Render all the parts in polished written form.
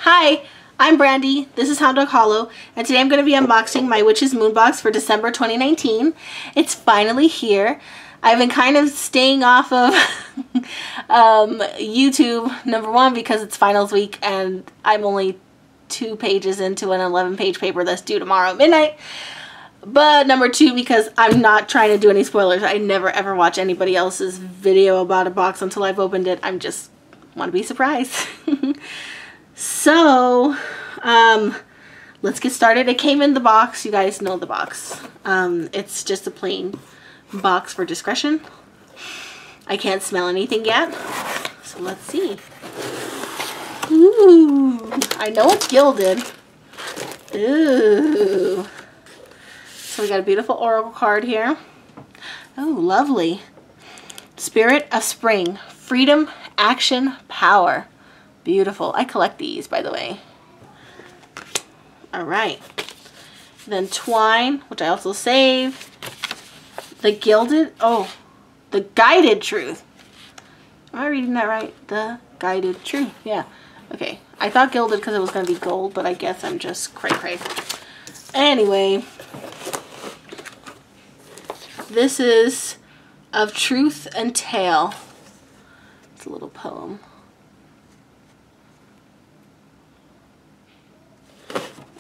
Hi, I'm Brandy. This is Hound Dog Hollow, and today I'm going to be unboxing my Witch's Moon box for December 2019. It's finally here. I've been kind of staying off of YouTube, number one, because it's finals week, and I'm only 2 pages into an 11-page paper that's due tomorrow at midnight. But number two, because I'm not trying to do any spoilers. I never ever watch anybody else's video about a box until I've opened it. I'm just want to be surprised. So, let's get started. It came in the box. You guys know the box. It's just a plain box for discretion. I can't smell anything yet. So let's see. Ooh, I know it's gilded. Ooh. So we got a beautiful oracle card here. Oh, lovely. Spirit of Spring. Freedom, action, power. Beautiful. I collect these, by the way. Alright. Then twine, which I also save. The gilded, the guided truth. Am I reading that right? The guided truth. Yeah. Okay. I thought gilded because it was going to be gold, but I guess I'm just cray-cray. Anyway. This is Of Truth and Tale. It's a little poem.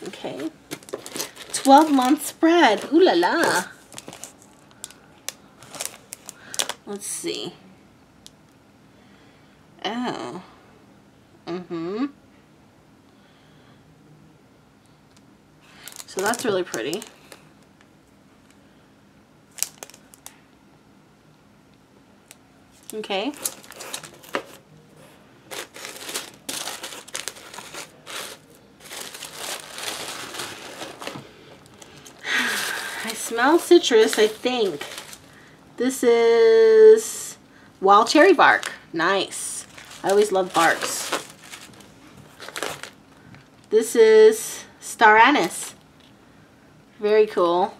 Okay. 12-month spread. Ooh la la. Let's see. Oh. So that's really pretty. Okay. I smell citrus, I think. This is wild cherry bark. Nice. I always love barks. This is star anise. Very cool.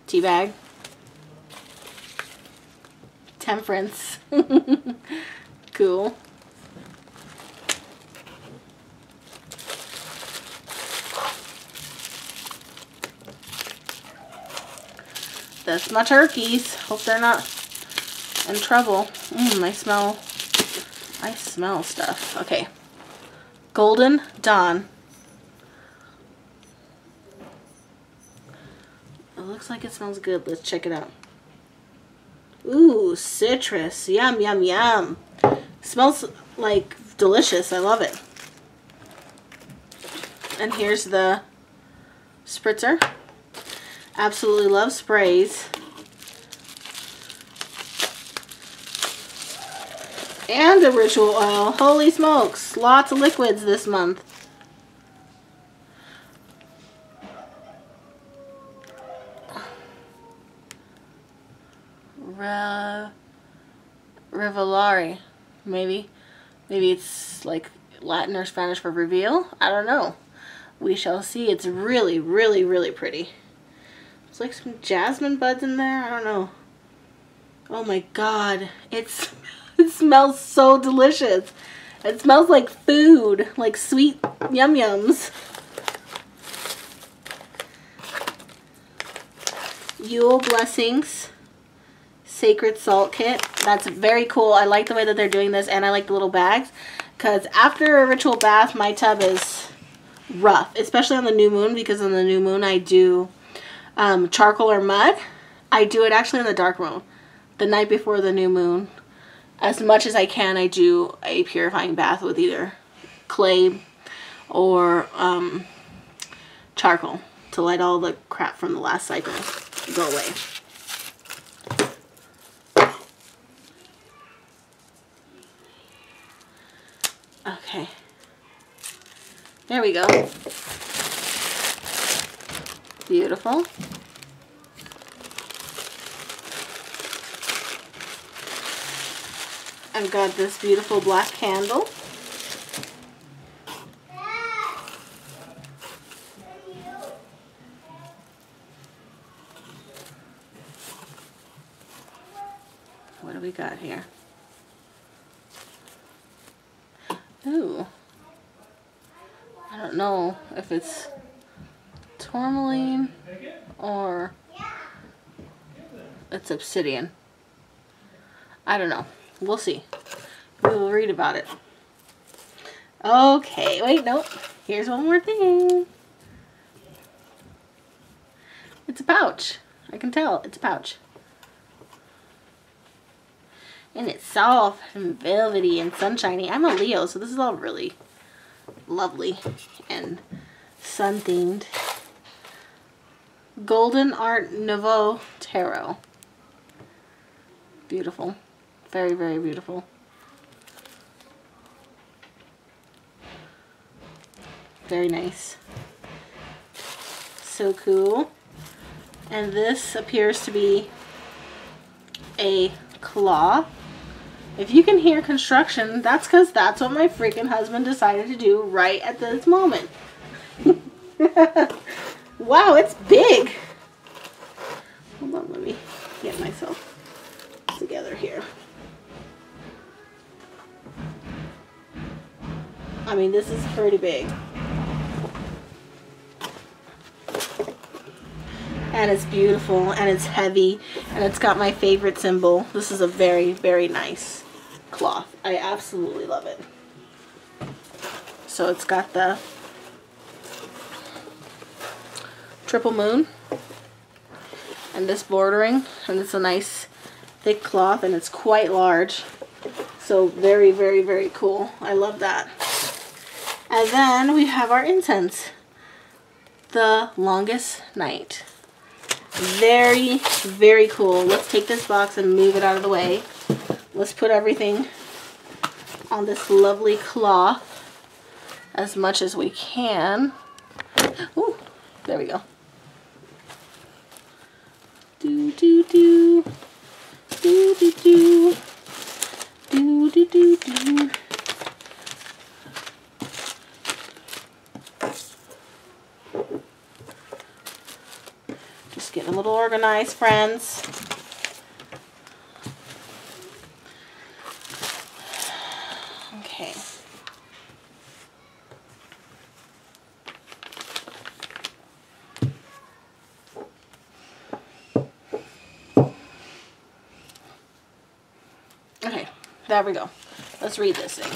Tea bag. Temperance. Cool. That's my turkeys. Hope they're not in trouble. I smell stuff. Okay. Golden Dawn. It looks like it smells good. Let's check it out. Ooh, citrus. Yum, yum, yum. Smells like delicious. I love it. And here's the spritzer. Absolutely love sprays. And a ritual oil. Holy smokes. Lots of liquids this month. Revelare. Maybe it's like Latin or Spanish for reveal. I don't know. We shall see. It's really, really, really pretty. There's like some jasmine buds in there. I don't know. Oh my god. It smells so delicious. It smells like food. Like sweet yum-yums. Yule Blessings. Sacred Salt Kit. That's very cool. I like the way that they're doing this, and I like the little bags. Because after a ritual bath, my tub is rough. Especially on the new moon, because on the new moon I do charcoal or mud. I do it actually in the dark moon. The night before the new moon. As much as I can, I do a purifying bath with either clay or charcoal to let all the crap from the last cycle go away. Okay. There we go. Beautiful. I've got this beautiful black candle. we got here? Ooh. I don't know if it's tourmaline or it's obsidian. I don't know. We'll see. We will read about it. Okay, wait, nope. Here's one more thing. It's a pouch. I can tell it's a pouch. And it's soft and velvety and sunshiny. I'm a Leo, so this is all really lovely and sun themed. Golden Art Nouveau Tarot. Beautiful. Very, very beautiful. Very nice. So cool. And this appears to be a claw. If you can hear construction, that's because that's what my freaking husband decided to do right at this moment. Wow, it's big. Hold on, let me get myself together here. I mean, this is pretty big. And it's beautiful, and it's heavy, and it's got my favorite symbol. This is a very, very nice cloth. I absolutely love it. So it's got the triple moon and this bordering, and it's a nice thick cloth, and it's quite large. So very, very, very cool. I love that. And then we have our incense. The Longest Night. Very, very cool. Let's take this box and move it out of the way. Let's put everything on this lovely cloth as much as we can. Ooh, there we go. Do, do, do. Do, do, do. Do, do, do, do. Just getting a little organized, friends. Okay. Okay, there we go. Let's read this thing.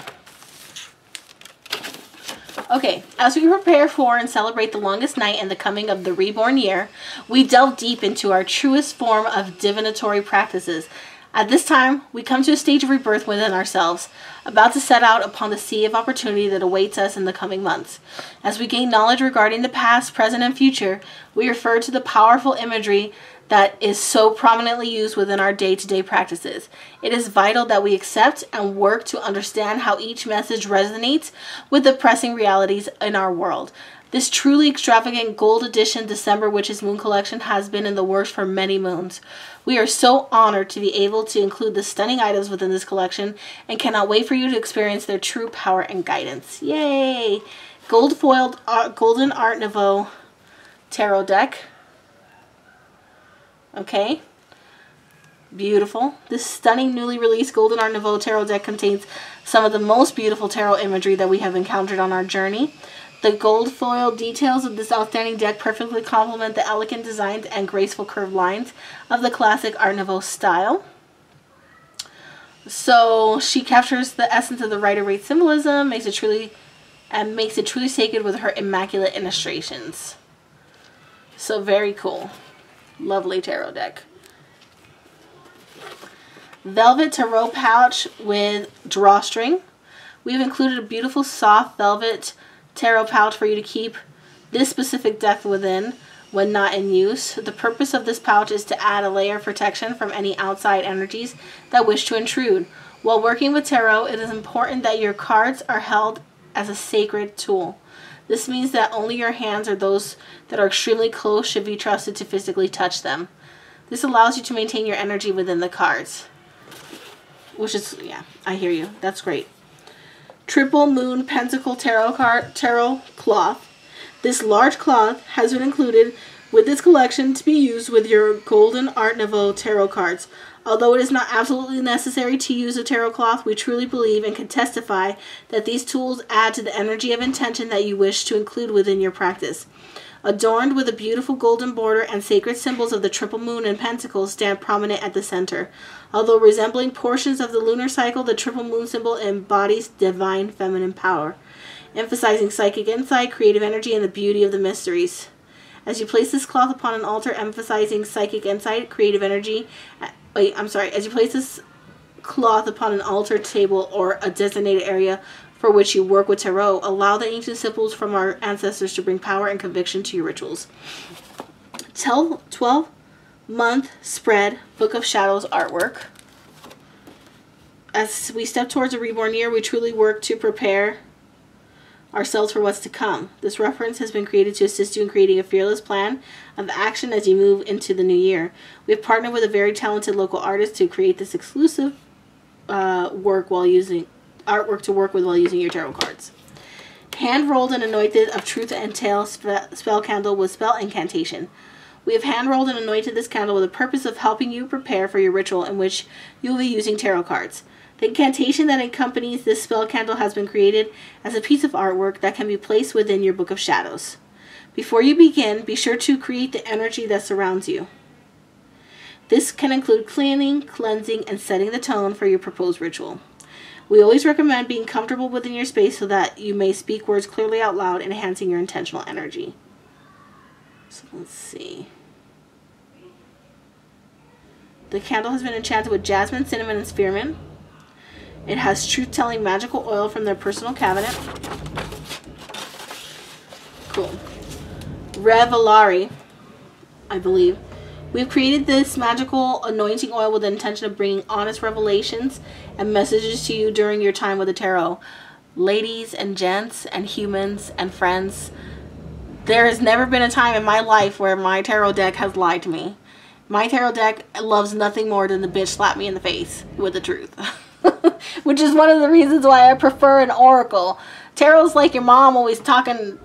Okay, as we prepare for and celebrate the longest night and the coming of the reborn year, we delve deep into our truest form of divinatory practices. At this time, we come to a stage of rebirth within ourselves, about to set out upon the sea of opportunity that awaits us in the coming months. As we gain knowledge regarding the past, present, and future, we refer to the powerful imagery that is so prominently used within our day-to-day practices. It is vital that we accept and work to understand how each message resonates with the pressing realities in our world. This truly extravagant gold edition December Witches Moon Collection has been in the works for many moons. We are so honored to be able to include the stunning items within this collection and cannot wait for you to experience their true power and guidance. Yay! Gold foiled Golden Art Nouveau Tarot deck. Okay, beautiful. This stunning newly released Golden Art Nouveau Tarot deck contains some of the most beautiful tarot imagery that we have encountered on our journey. The gold foil details of this outstanding deck perfectly complement the elegant designs and graceful curved lines of the classic Art Nouveau style. So she captures the essence of the Rider-Waite symbolism, makes it truly sacred with her immaculate illustrations. So very cool. Lovely tarot deck. Velvet tarot pouch with drawstring. We've included a beautiful soft velvet tarot pouch for you to keep this specific deck within when not in use. The purpose of this pouch is to add a layer of protection from any outside energies that wish to intrude. While working with tarot, it is important that your cards are held as a sacred tool. This means that only your hands or those that are extremely close should be trusted to physically touch them. This allows you to maintain your energy within the cards. Which is, yeah, I hear you. That's great. Triple Moon Pentacle Tarot Cloth. This large cloth has been included with this collection to be used with your Golden Art Nouveau tarot cards. Although it is not absolutely necessary to use a tarot cloth, we truly believe and can testify that these tools add to the energy of intention that you wish to include within your practice. Adorned with a beautiful golden border and sacred symbols of the triple moon and pentacles stand prominent at the center. Although resembling portions of the lunar cycle, the triple moon symbol embodies divine feminine power, emphasizing psychic insight, creative energy, and the beauty of the mysteries. As you place this cloth upon an altar emphasizing psychic insight, creative energy, as you place this cloth upon an altar table or a designated area for which you work with tarot, allow the ancient symbols from our ancestors to bring power and conviction to your rituals. 12-month spread Book of Shadows artwork. As we step towards a reborn year, we truly work to prepare ourselves for what's to come. This reference has been created to assist you in creating a fearless plan of action as you move into the new year. We have partnered with a very talented local artist to create this exclusive artwork to work with while using your tarot cards. Hand rolled and anointed of truth and tale spell candle with spell incantation. We have hand rolled and anointed this candle with the purpose of helping you prepare for your ritual in which you will be using tarot cards. The incantation that accompanies this spell candle has been created as a piece of artwork that can be placed within your Book of Shadows. Before you begin, be sure to create the energy that surrounds you. This can include cleaning, cleansing, and setting the tone for your proposed ritual. We always recommend being comfortable within your space so that you may speak words clearly out loud, enhancing your intentional energy. So let's see. The candle has been enchanted with jasmine, cinnamon, and spearmint. It has truth-telling magical oil from their personal cabinet. Cool. Revelari, I believe. We've created this magical anointing oil with the intention of bringing honest revelations and messages to you during your time with the tarot. Ladies and gents and humans and friends, there has never been a time in my life where my tarot deck has lied to me. My tarot deck loves nothing more than the bitch slap me in the face with the truth. Which is one of the reasons why I prefer an oracle. Tarot's like your mom, always talking,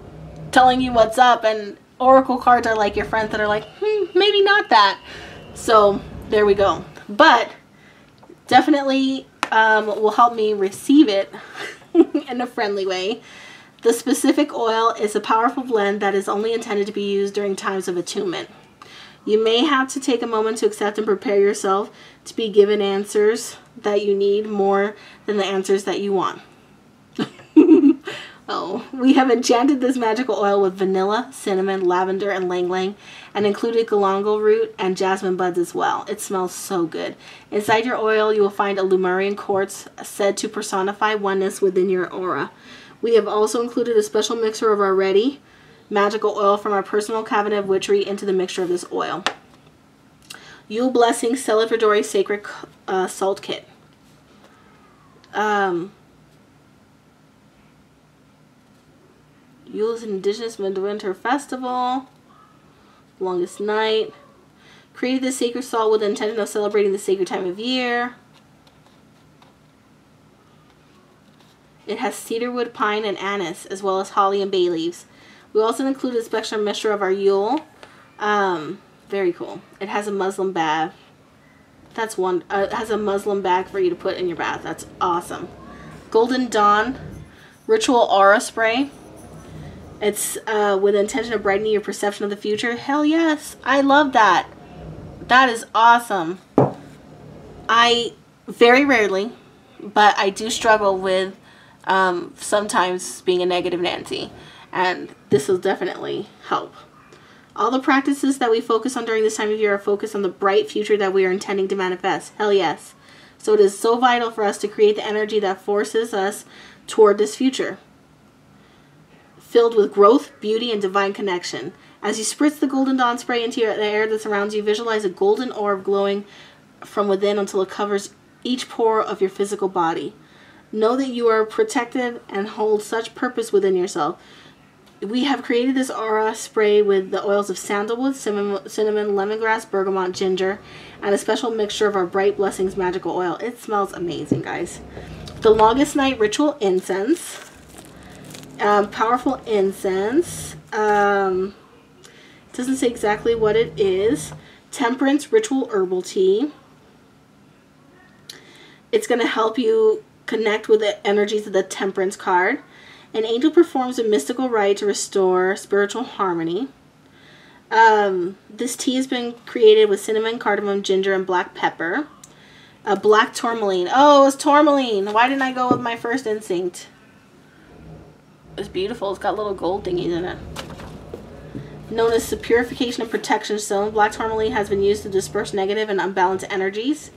telling you what's up, and oracle cards are like your friends that are like, maybe not that. So there we go. But definitely will help me receive it in a friendly way. The specific oil is a powerful blend that is only intended to be used during times of attunement. You may have to take a moment to accept and prepare yourself to be given answers that you need more than the answers that you want. Oh, we have enchanted this magical oil with vanilla, cinnamon, lavender, and ylang-ylang, and included galangal root and jasmine buds as well. It smells so good. Inside your oil, you will find a Lemurian quartz said to personify oneness within your aura. We have also included a special mixture of our ready magical oil from our personal cabinet of witchery into the mixture of this oil. Yule Blessing Celebratory Sacred Salt Kit. Yule is an indigenous midwinter festival. Longest night. Created this sacred salt with the intention of celebrating the sacred time of year. It has cedarwood, pine, and anise, as well as holly and bay leaves. We also included a special mixture of our Yule. Very cool. It has a Muslim bag. That's one. It has a Muslim bag for you to put in your bath. That's awesome. Golden Dawn Ritual Aura Spray. It's with the intention of brightening your perception of the future. Hell yes. I love that. That is awesome. I very rarely, but I do struggle with sometimes being a negative Nancy. And this will definitely help. All the practices that we focus on during this time of year are focused on the bright future that we are intending to manifest. Hell yes. So it is so vital for us to create the energy that forces us toward this future, filled with growth, beauty, and divine connection. As you spritz the Golden Dawn spray into the air that surrounds you, visualize a golden orb glowing from within until it covers each pore of your physical body. Know that you are protected and hold such purpose within yourself. We have created this aura spray with the oils of sandalwood, cinnamon, lemongrass, bergamot, ginger, and a special mixture of our Bright Blessings magical oil. It smells amazing, guys. The Longest Night Ritual Incense. Powerful incense. Doesn't say exactly what it is. Temperance Ritual Herbal Tea. It's going to help you connect with the energies of the Temperance card. An angel performs a mystical rite to restore spiritual harmony. This tea has been created with cinnamon, cardamom, ginger, and black pepper. Black tourmaline. Oh, it's tourmaline. Why didn't I go with my first instinct? It's beautiful. It's got little gold thingies in it. Known as the Purification and Protection Stone, black tourmaline has been used to disperse negative and unbalanced energies.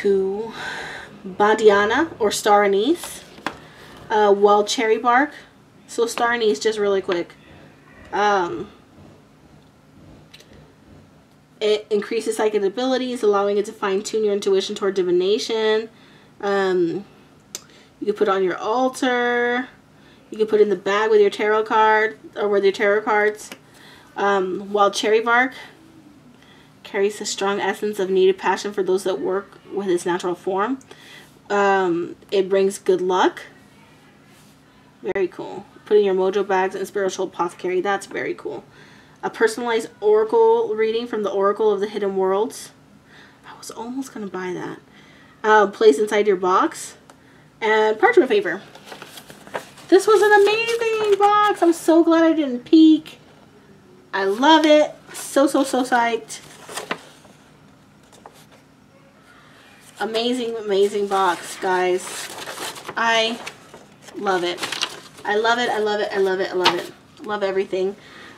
Cool. Bandiana, or star anise. Wild cherry bark. So star anise, just really quick. It increases psychic abilities, allowing it to fine-tune your intuition toward divination. You can put it on your altar. You can put it in the bag with your tarot card, or with your tarot cards. Wild cherry bark carries the strong essence of needed passion for those that work with its natural form. It brings good luck. Very cool. Put in your mojo bags and spiritual apothecary. That's very cool. A personalized oracle reading from the Oracle of the Hidden Worlds. I was almost going to buy that. Placed inside your box. And parchment paper. This was an amazing box. I'm so glad I didn't peek. I love it. So psyched. Amazing, amazing box, guys. I love it. I love it. I love it. I love it. I love it. Love everything.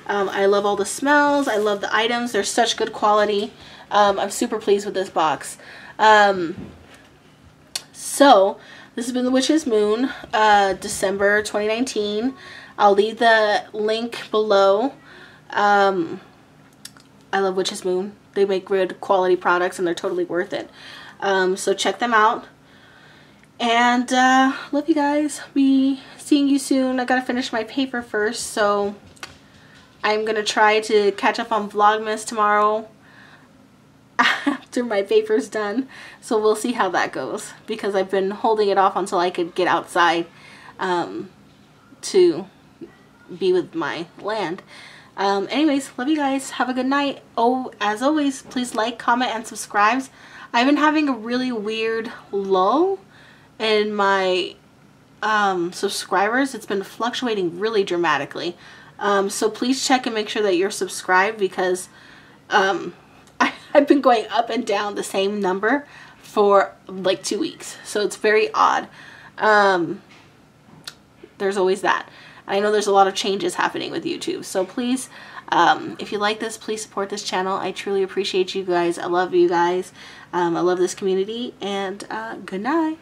I love all the smells. I love the items. They're such good quality. I'm super pleased with this box. So, this has been the Witch's Moon, December 2019. I'll leave the link below. I love Witch's Moon. They make good quality products and they're totally worth it. So check them out. And love you guys. Be seeing you soon. I gotta finish my paper first, so I'm going to try to catch up on Vlogmas tomorrow after my paper's done. So we'll see how that goes, because I've been holding it off until I could get outside to be with my land. Anyways, love you guys. Have a good night. Oh, as always, please like, comment, and subscribe. I've been having a really weird lull in my subscribers. It's been fluctuating really dramatically. So please check and make sure that you're subscribed, because I've been going up and down the same number for like 2 weeks. So it's very odd. There's always that. I know there's a lot of changes happening with YouTube. So please, if you like this, please support this channel. I truly appreciate you guys. I love you guys. I love this community. And good night.